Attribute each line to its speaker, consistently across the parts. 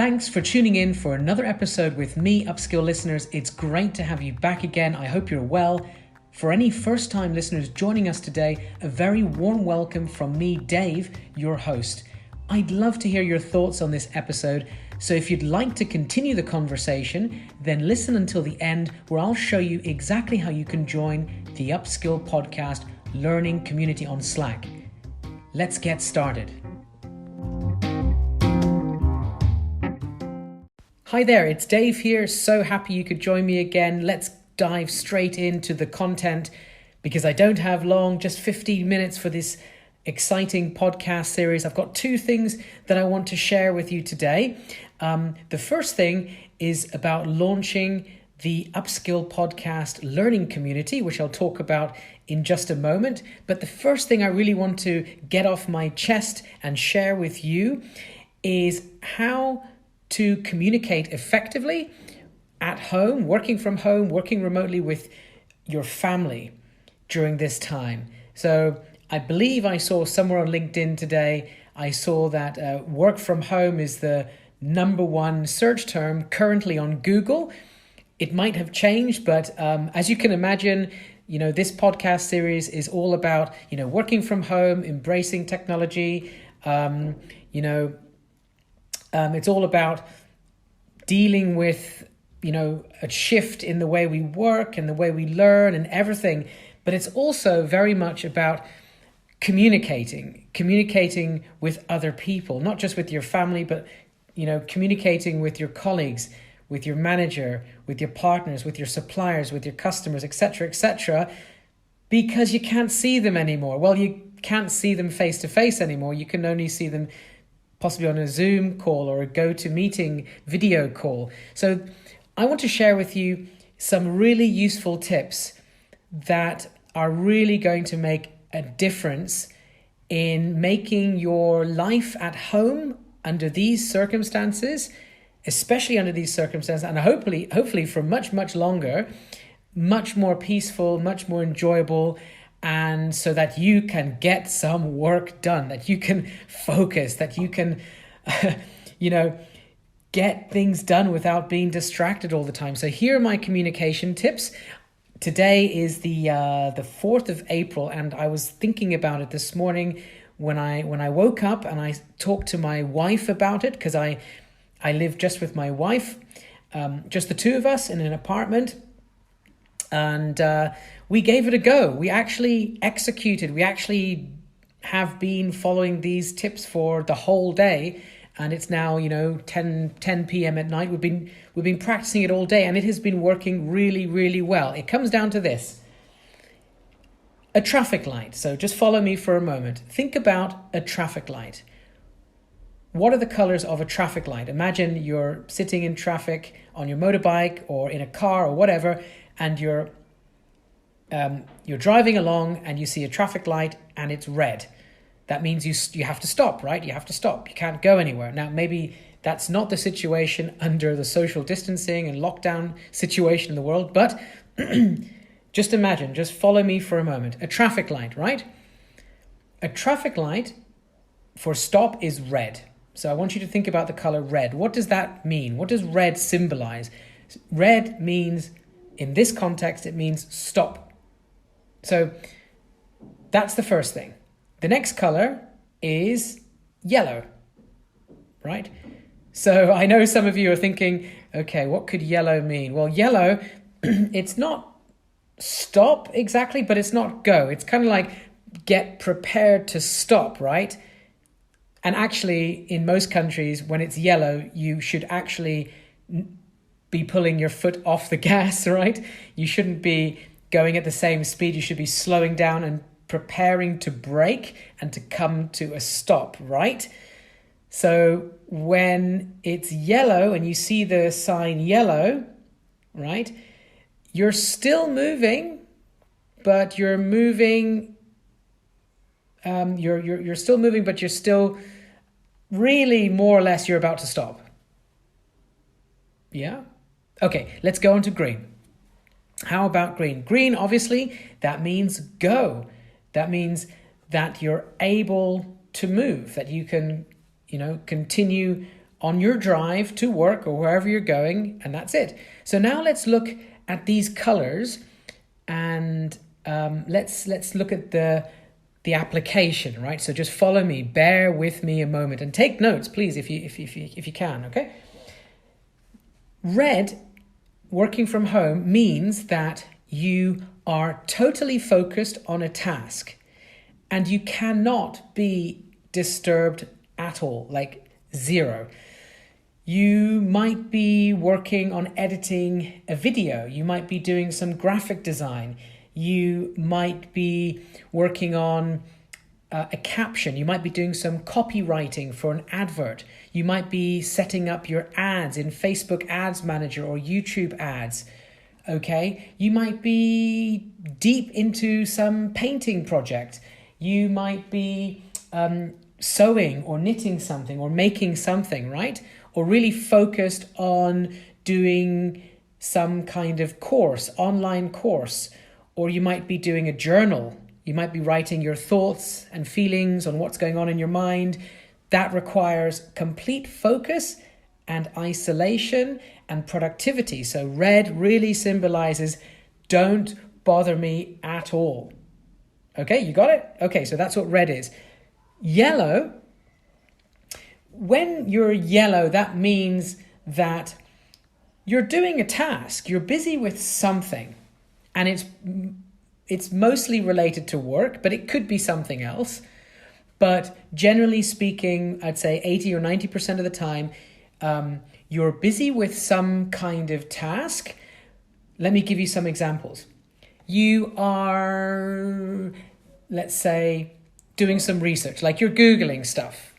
Speaker 1: Thanks for tuning in for another episode with me, Upskill listeners. It's great to have you back again. I hope you're well. For any first-time listeners joining us today, a very warm welcome from me, Dave, your host. I'd love to hear your thoughts on this episode, so if you'd like to continue the conversation, then listen until the end, where I'll show you exactly how you can join the Upskill podcast learning community on Slack. Let's get started. Hi there, it's Dave here. So happy you could join me again. Let's dive straight into the content because I don't have long, just 15 minutes for this exciting podcast series. I've got two things that I want to share with you today. The first thing is about launching the Upskill podcast learning community, which I'll talk about in just a moment. But the first thing I really want to get off my chest and share with you is how to communicate effectively at home, working from home, working remotely with your family during this time. So I believe I saw somewhere on LinkedIn today, I saw that work from home is the number one search term currently on Google. It might have changed, but as you can imagine, this podcast series is all about, working from home, embracing technology, it's all about dealing with, a shift in the way we work and the way we learn and everything. But it's also very much about communicating with other people, not just with your family, but, communicating with your colleagues, with your manager, with your partners, with your suppliers, with your customers, etc., because you can't see them anymore. Well, you can't see them face to face anymore. You can only see them possibly on a Zoom call or a GoToMeeting video call. So I want to share with you some really useful tips that are really going to make a difference in making your life at home under these circumstances, especially under these circumstances, and hopefully for much, much longer, much more peaceful, much more enjoyable, and so that you can get some work done, that you can focus, that you can, get things done without being distracted all the time. So here are my communication tips. Today is the 4th of April, and I was thinking about it this morning when I woke up, and I talked to my wife about it, because I live just with my wife, just the two of us in an apartment. And we gave it a go. We actually executed. We actually have been following these tips for the whole day. And it's now, 10 p.m. at night. We've been practicing it all day, and it has been working really, really well. It comes down to this. A traffic light. So just follow me for a moment. Think about a traffic light. What are the colors of a traffic light? Imagine you're sitting in traffic on your motorbike or in a car or whatever, and you're driving along and you see a traffic light and it's red. That means you have to stop, right? You have to stop. You can't go anywhere. Now, maybe that's not the situation under the social distancing and lockdown situation in the world, but just imagine, just follow me for a moment. A traffic light, right? A traffic light for stop is red. So I want you to think about the color red. What does that mean? What does red symbolize? Red means, in this context, it means stop. So that's the first thing. The next color is yellow, right? So I know some of you are thinking, okay, what could yellow mean? Well, yellow, it's not stop exactly, but it's not go. It's kind of like get prepared to stop, right? And actually, in most countries, when it's yellow, you should actually be pulling your foot off the gas, right? You shouldn't be going at the same speed. You should be slowing down and preparing to brake and to come to a stop, right? So when it's yellow and you see the sign yellow, right, you're still moving, but you're moving, you're still moving, but you're still really more or less you're about to stop. Yeah? Okay, let's go on to green. How about green? Green, obviously, that means go. That means that you're able to move, that you can, continue on your drive to work or wherever you're going, and that's it. So now let's look at these colors, and let's look at the application, right? So just follow me, bear with me a moment, and take notes, please, if you can, okay? Red, working from home, means that you are totally focused on a task, and you cannot be disturbed at all, like zero. You might be working on editing a video. You might be doing some graphic design. You might be working on a caption. You might be doing some copywriting for an advert. You might be setting up your ads in Facebook Ads Manager or YouTube ads. Okay, you might be deep into some painting project. You might be sewing or knitting something or making something, right? Or really focused on doing some kind of course, online course. Or you might be doing a journal. You might be writing your thoughts and feelings on what's going on in your mind. That requires complete focus and isolation and productivity. So red really symbolizes don't bother me at all. Okay, you got it? Okay, so that's what red is. Yellow, when you're yellow, that means that you're doing a task. You're busy with something, and it's mostly related to work, but it could be something else. But generally speaking, I'd say 80 or 90% of the time, you're busy with some kind of task. Let me give you some examples. You are, let's say, doing some research, like you're Googling stuff,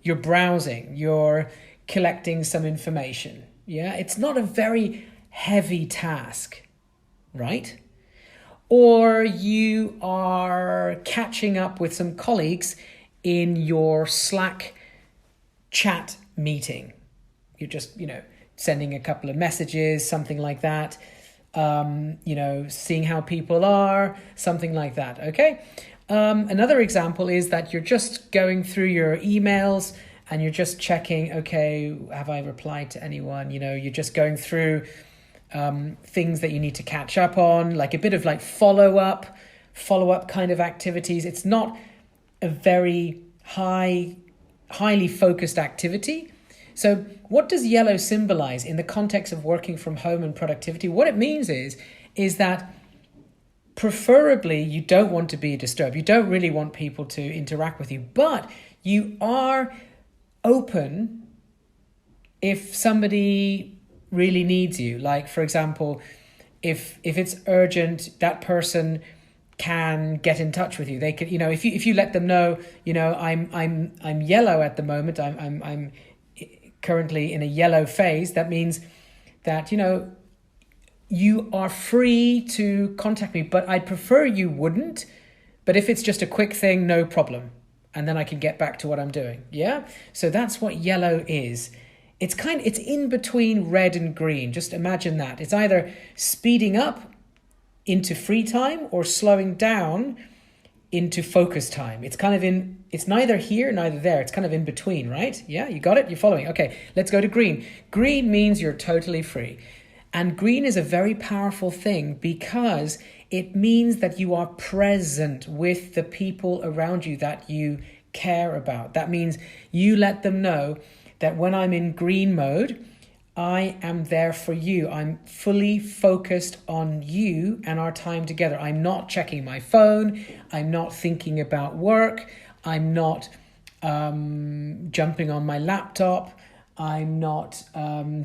Speaker 1: you're browsing, you're collecting some information. Yeah, it's not a very heavy task, right? Or you are catching up with some colleagues in your Slack chat meeting. You're just, sending a couple of messages, something like that. Seeing how people are, something like that, okay? Another example is that you're just going through your emails and you're just checking, okay, have I replied to anyone? You're just going through things that you need to catch up on, like a bit of like follow-up kind of activities. It's not a very highly focused activity. So what does yellow symbolize in the context of working from home and productivity? What it means is that preferably you don't want to be disturbed. You don't really want people to interact with you, but you are open if somebody really needs you. Like, for example, if it's urgent, that person can get in touch with you. They can, if you let them know, I'm yellow at the moment. I'm currently in a yellow phase. That means that, you are free to contact me, but I'd prefer you wouldn't. But if it's just a quick thing, no problem. And then I can get back to what I'm doing. Yeah. So that's what yellow is. It's in between red and green. Just imagine that. It's either speeding up into free time or slowing down into focus time. It's neither here, neither there. It's kind of in between, right? Yeah, you got it? You're following. Okay, let's go to green. Green means you're totally free. And green is a very powerful thing because it means that you are present with the people around you that you care about. That means you let them know that when I'm in green mode, I am there for you. I'm fully focused on you and our time together. I'm not checking my phone. I'm not thinking about work. I'm not jumping on my laptop. I'm not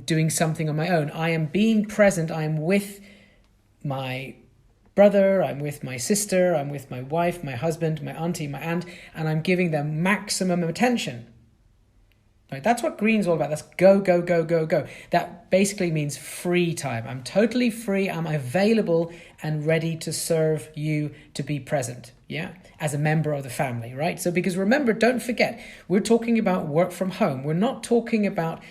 Speaker 1: doing something on my own. I am being present. I'm with my brother. I'm with my sister. I'm with my wife, my husband, my auntie, my aunt, and I'm giving them maximum attention. Right, that's what green's all about. That's go, go, go, go, go. That basically means free time. I'm totally free. I'm available and ready to serve you, to be present, as a member of the family, right? So because remember, don't forget, we're talking about work from home. We're not talking about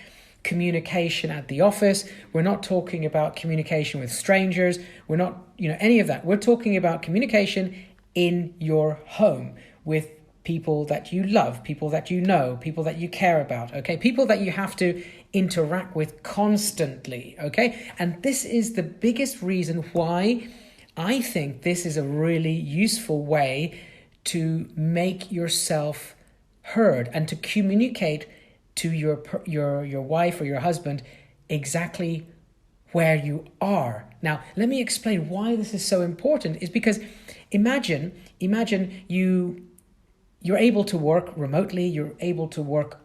Speaker 1: communication at the office. We're not talking about communication with strangers. We're not, any of that. We're talking about communication in your home with people that you love, people that you know, people that you care about, okay? People that you have to interact with constantly, okay? And this is the biggest reason why I think this is a really useful way to make yourself heard and to communicate to your wife or your husband exactly where you are. Now, let me explain why this is so important. Is because imagine you're able to work remotely, you're able to work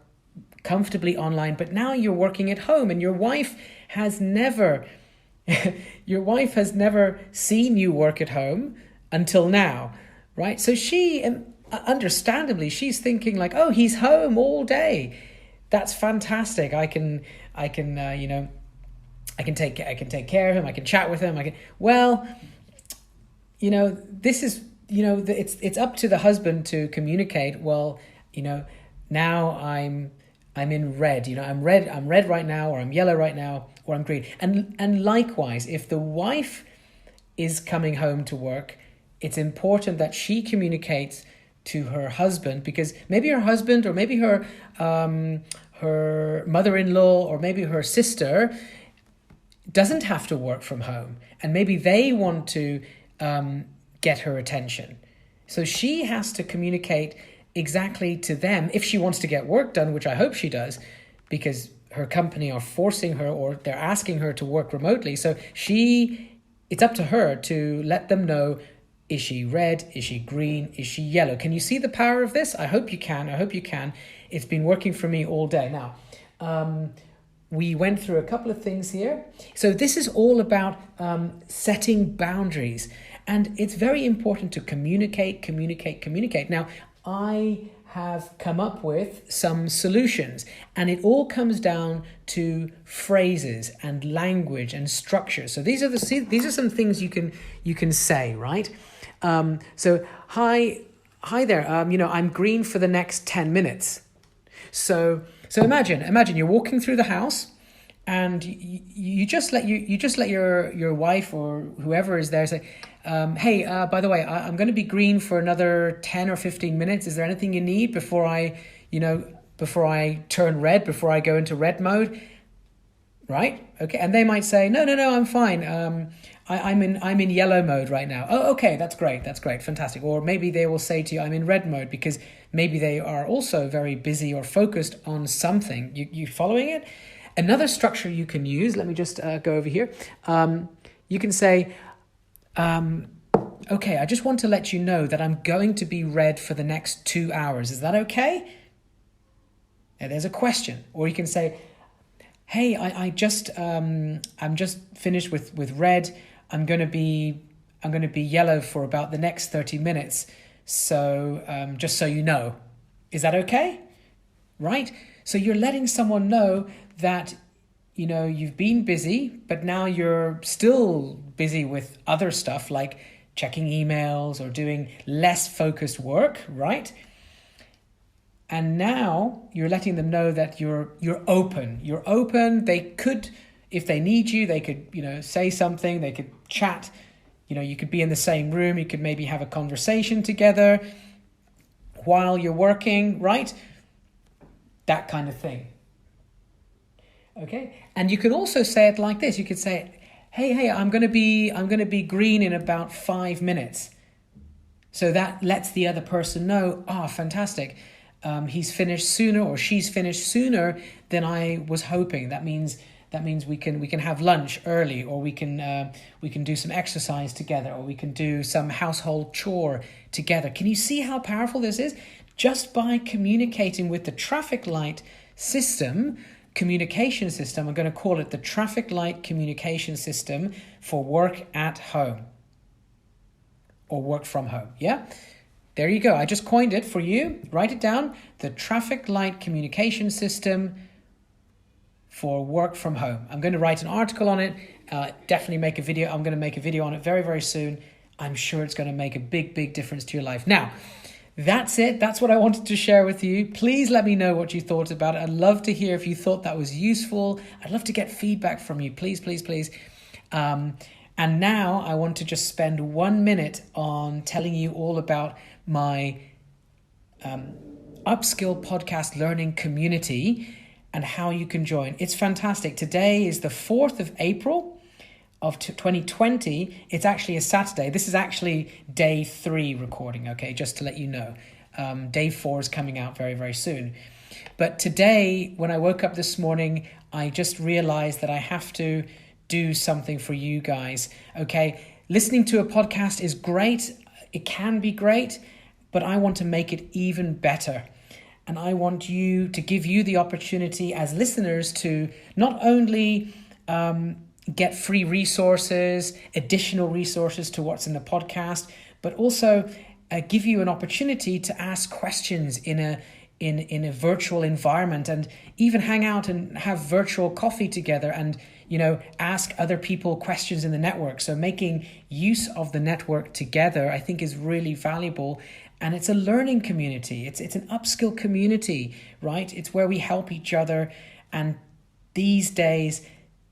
Speaker 1: comfortably online, but now you're working at home and your wife has never seen you work at home until now, right? So she, understandably, she's thinking like, oh, he's home all day. That's fantastic. I can take care of him. I can chat with him. This is, it's up to the husband to communicate. Well, now I'm in red. I'm red right now, or I'm yellow right now, or I'm green. And likewise, if the wife is coming home to work, it's important that she communicates to her husband, because maybe her husband, or maybe her mother-in-law, or maybe her sister doesn't have to work from home, and maybe they want to get her attention. So she has to communicate exactly to them if she wants to get work done, which I hope she does, because her company are forcing her, or they're asking her to work remotely. So it's up to her to let them know, is she red? Is she green? Is she yellow? Can you see the power of this? I hope you can. It's been working for me all day. Now, we went through a couple of things here. So this is all about setting boundaries. And it's very important to communicate. Now, I have come up with some solutions, and it all comes down to phrases and language and structure. So these are some things you can say, right? So hi there. I'm green for the next 10 minutes. So imagine you're walking through the house, and you just let your wife or whoever is there say, hey, by the way, I'm going to be green for another 10 or 15 minutes. Is there anything you need before I turn red, before I go into red mode? Right? Okay. And they might say, no, I'm fine. I'm in yellow mode right now. Oh, okay. That's great. Fantastic. Or maybe they will say to you, I'm in red mode, because maybe they are also very busy or focused on something. You following it? Another structure you can use, let me just go over here. You can say, okay, I just want to let you know that I'm going to be red for the next 2 hours. Is that okay? Now, there's a question. Or you can say, hey, I'm just finished with red. I'm going to be yellow for about the next 30 minutes. So just so you know, is that okay? Right? So you're letting someone know that, you've been busy, but now you're still busy with other stuff like checking emails or doing less focused work, right? And now you're letting them know that you're open. You're open. They could, if they need you, they could, say something. They could chat. You could be in the same room. You could maybe have a conversation together while you're working, right? That kind of thing. Okay, and you could also say it like this. You could say, "Hey, I'm going to be green in about 5 minutes." So that lets the other person know, fantastic. He's finished sooner, or she's finished sooner than I was hoping. That means we can have lunch early, or we can do some exercise together, or we can do some household chore together. Can you see how powerful this is? Just by communicating with the traffic light communication system, I'm going to call it the Traffic Light Communication System for work at home or work from home. Yeah, there you go. I just coined it for you. Write it down. The Traffic Light Communication System for work from home. I'm going to write an article on it. Definitely make a video. I'm going to make a video on it very, very soon. I'm sure it's going to make a big, big difference to your life. Now, that's it. That's what I wanted to share with you. Please let me know what you thought about it. I'd love to hear if you thought that was useful. I'd love to get feedback from you. Please. And now I want to just spend 1 minute on telling you all about my Upskill podcast learning community and how you can join. It's fantastic. Today is the 4th of April of 2020. It's actually a Saturday. This is actually day 3 recording, okay, just to let you know. Day 4 is coming out very, very soon. But today, when I woke up this morning, I just realized that I have to do something for you guys, okay? Listening to a podcast is great. It can be great, but I want to make it even better. And I want to give you the opportunity as listeners to not only get free resources, additional resources to what's in the podcast, but also give you an opportunity to ask questions in a virtual environment, and even hang out and have virtual coffee together and, ask other people questions in the network. So making use of the network together, I think, is really valuable. And it's a learning community. It's an upskill community, right? It's where we help each other. And these days,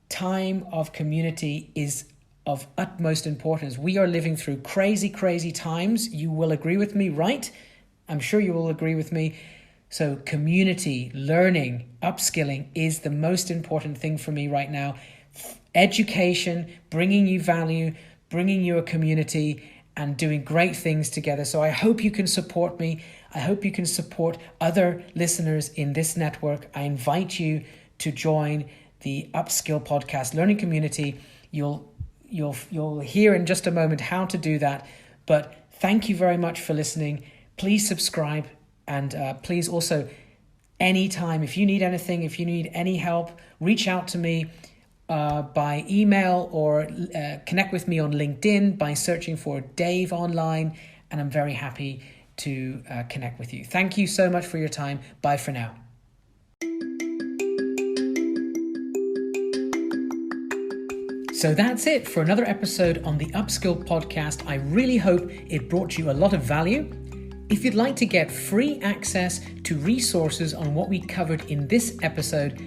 Speaker 1: time of community is of utmost importance. We are living through crazy, crazy times. You will agree with me, right? I'm sure you will agree with me. So community, learning, upskilling is the most important thing for me right now. Education, bringing you value, bringing you a community, and doing great things together. So I hope you can support me. I hope you can support other listeners in this network. I invite you to join the Upskill podcast learning community. You'll hear in just a moment how to do that. But thank you very much for listening. Please subscribe, and please also, anytime, if you need anything, if you need any help, reach out to me by email or connect with me on LinkedIn by searching for Dave Online, and I'm very happy to connect with you. Thank you so much for your time. Bye for now. So that's it for another episode on the Upskill podcast. I really hope it brought you a lot of value. If you'd like to get free access to resources on what we covered in this episode,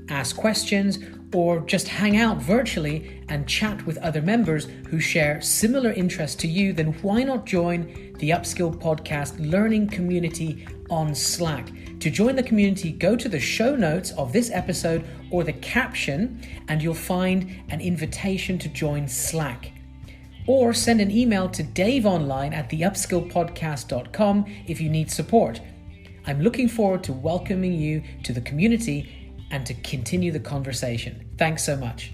Speaker 1: ask questions, or just hang out virtually and chat with other members who share similar interests to you, then why not join the Upskill podcast learning community on Slack? To join the community, go to the show notes of this episode or the caption, and you'll find an invitation to join Slack. Or send an email to daveonline@theupskillpodcast.com if you need support. I'm looking forward to welcoming you to the community and to continue the conversation. Thanks so much.